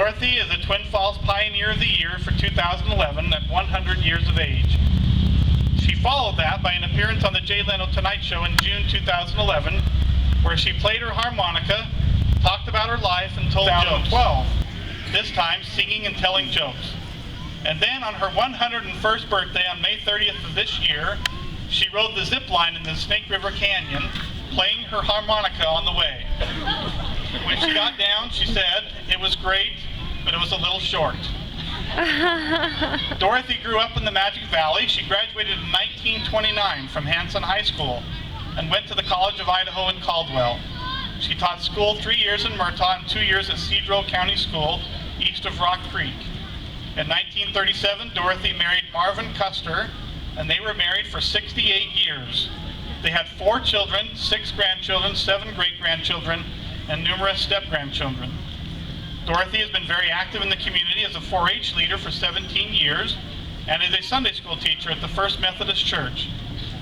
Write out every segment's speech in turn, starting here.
Dorothy is a Twin Falls Pioneer of the Year for 2011 at 100 years of age. She followed that by an appearance on the Jay Leno Tonight Show in June 2011, where she played her harmonica, talked about her life, and told jokes. This time singing and telling jokes. And then on her 101st birthday on May 30th of this year, she rode the zip line in the Snake River Canyon, playing her harmonica on the way. When she got down, she said, "It was great, but it was a little short." Dorothy grew up in the Magic Valley. She graduated in 1929 from Hanson High School and went to the College of Idaho in Caldwell. She taught school 3 years in Murtaugh and 2 years at Cedro County School, east of Rock Creek. In 1937, Dorothy married Marvin Custer, and they were married for 68 years. They had 4 children, 6 grandchildren, 7 great-grandchildren, and numerous step-grandchildren. Dorothy has been very active in the community as a 4-H leader for 17 years and is a Sunday school teacher at the First Methodist Church.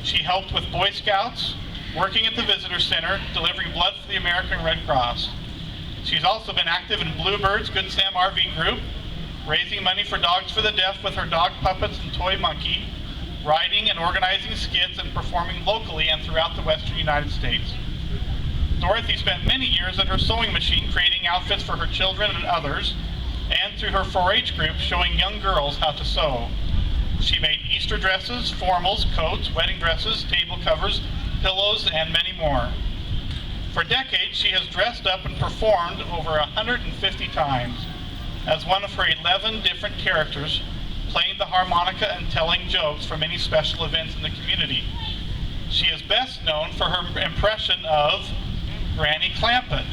She helped with Boy Scouts, working at the Visitor Center, delivering blood for the American Red Cross. She's also been active in Bluebirds Good Sam RV Group, raising money for Dogs for the Deaf with her dog puppets and toy monkey, writing and organizing skits and performing locally and throughout the western United States. Dorothy spent many years at her sewing machine creating outfits for her children and others, and through her 4-H group showing young girls how to sew. She made Easter dresses, formals, coats, wedding dresses, table covers, pillows, and many more. For decades, she has dressed up and performed over 150 times as one of her 11 different characters, playing the harmonica and telling jokes for many special events in the community. She is best known for her impression of Granny Clampett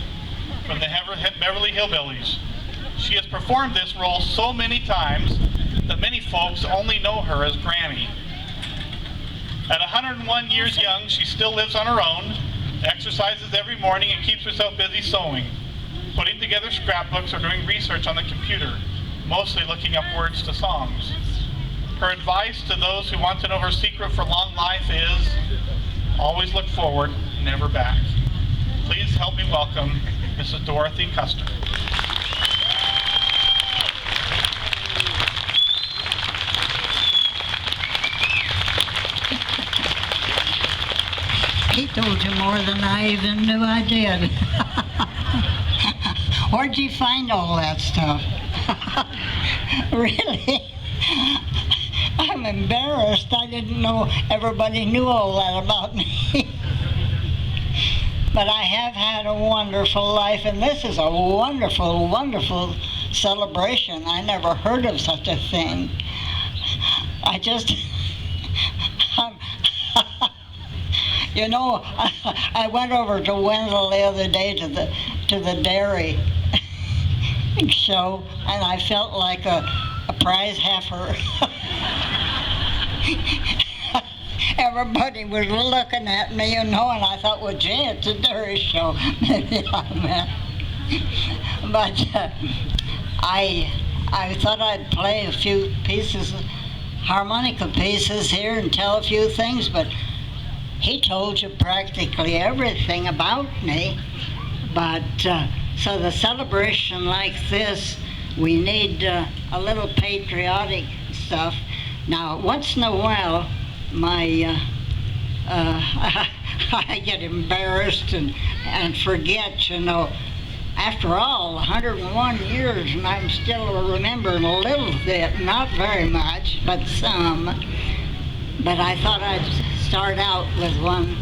from the Beverly Hillbillies. She has performed this role so many times that many folks only know her as Granny. At 101 years young, she still lives on her own, exercises every morning, and keeps herself busy sewing, putting together scrapbooks or doing research on the computer, mostly looking up words to songs. Her advice to those who want to know her secret for long life is, always look forward, never back. Please help me welcome Mrs. Dorothy Custer. He told you more than I even knew I did. Where'd you find all that stuff? Really? I'm embarrassed. I didn't know everybody knew all that about me. But I have had a wonderful life, and this is a wonderful, wonderful celebration. I never heard of such a thing. I just, you know, I went over to Wendell the other day to the dairy show, and I felt like a prize heifer. Everybody was looking at me, you know, and I thought, well, gee, it's a dairy show. Maybe I'm in. But I thought I'd play a few pieces, harmonica pieces here, and tell a few things, but he told you practically everything about me. But so the celebration like this, we need a little patriotic stuff. Now, once in a while, I get embarrassed and forget, you know. After all, 101 years, and I'm still remembering a little bit, not very much, but some. But I thought I'd start out with one.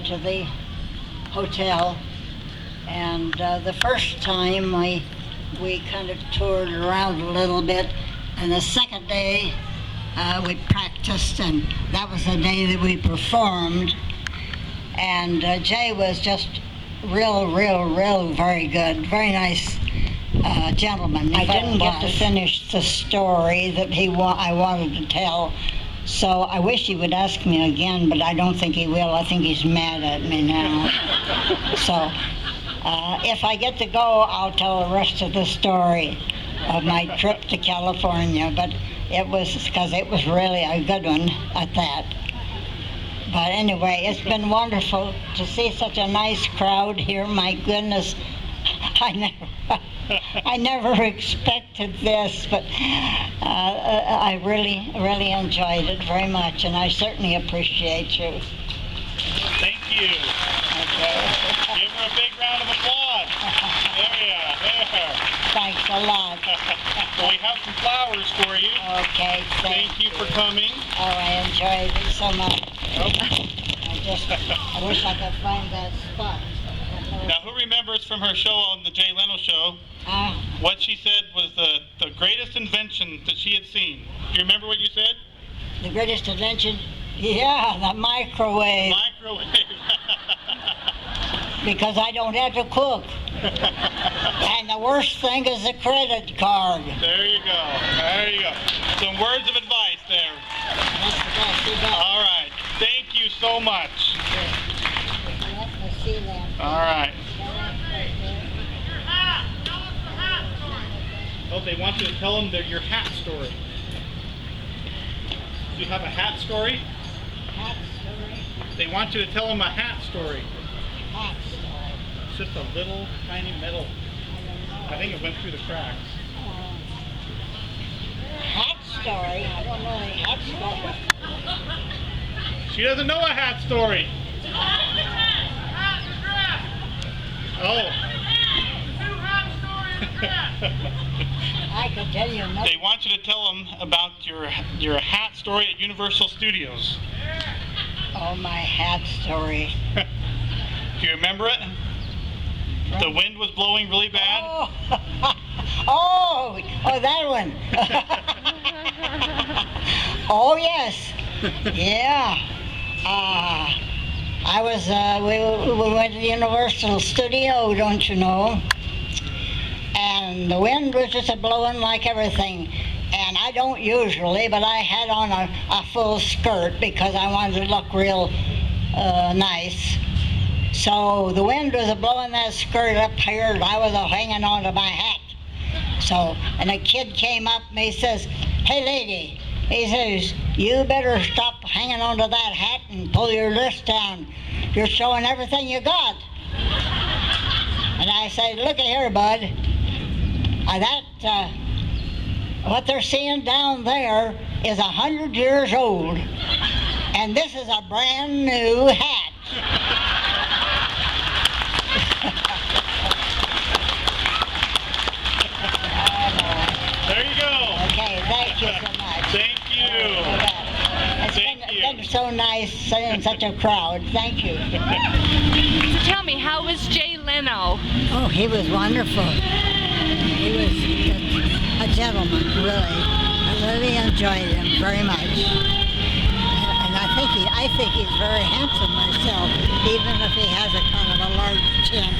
to the hotel. And the first time we kind of toured around a little bit, and the second day we practiced, and that was the day that we performed. And Jay was just real very good, very nice gentleman. I didn't get to finish the story that I wanted to tell, so I wish he would ask me again, but I don't think he will. I think he's mad at me now. So if I get to go, I'll tell the rest of the story of my trip to California, but it was really a good one at that. But anyway, it's been wonderful to see such a nice crowd here. My goodness, I never expected this, but I really enjoyed it very much, and I certainly appreciate you. Thank you. Okay. Give her a big round of applause. There. Thanks a lot. Well, we have some flowers for you. Okay, Thank you for coming. Oh, I enjoyed it so much. Okay. I wish I could find that spot. Now, who remembers from her show on the Jay Leno show what she said was the greatest invention that she had seen? Do you remember what you said? The greatest invention? Yeah, the microwave. Microwave. Because I don't have to cook. And the worst thing is the credit card. There you go. Some words of advice there. That's the best you got. All right. Thank you so much. Let me see that. All right. Oh, they want you to tell them your hat story. Do you have a hat story? Hat story? They want you to tell them a hat story. Hat story. It's just a little tiny metal. I think it went through the cracks. Hat story? I don't know any hat story. She doesn't know a hat story. Oh. I can tell you nothing. They want you to tell them about your hat story at Universal Studios. Oh, my hat story. Do you remember it? The wind was blowing really bad. Oh, that one. Oh, yes. Yeah. I was, we went to the Universal Studio, don't you know? And the wind was just blowing like everything. And I don't usually, but I had on a full skirt because I wanted to look real nice. So the wind was blowing that skirt up here, and I was hanging on to my hat. So, and a kid came up and he says, "Hey lady," he says, "you better stop hanging on to that hat and pull your wrist down. You're showing everything you got." And I said, "Look at here, bud. What they're seeing down there is 100 years old, and this is a brand new hat." There you go. Okay, thank you so much. Thank you. It's been so nice seeing such a crowd. Thank you. So tell me, how was Jay Leno? Oh, he was wonderful. He was a gentleman, really. I really enjoyed him very much. And I think he's very handsome myself, even if he has a kind of a large chin.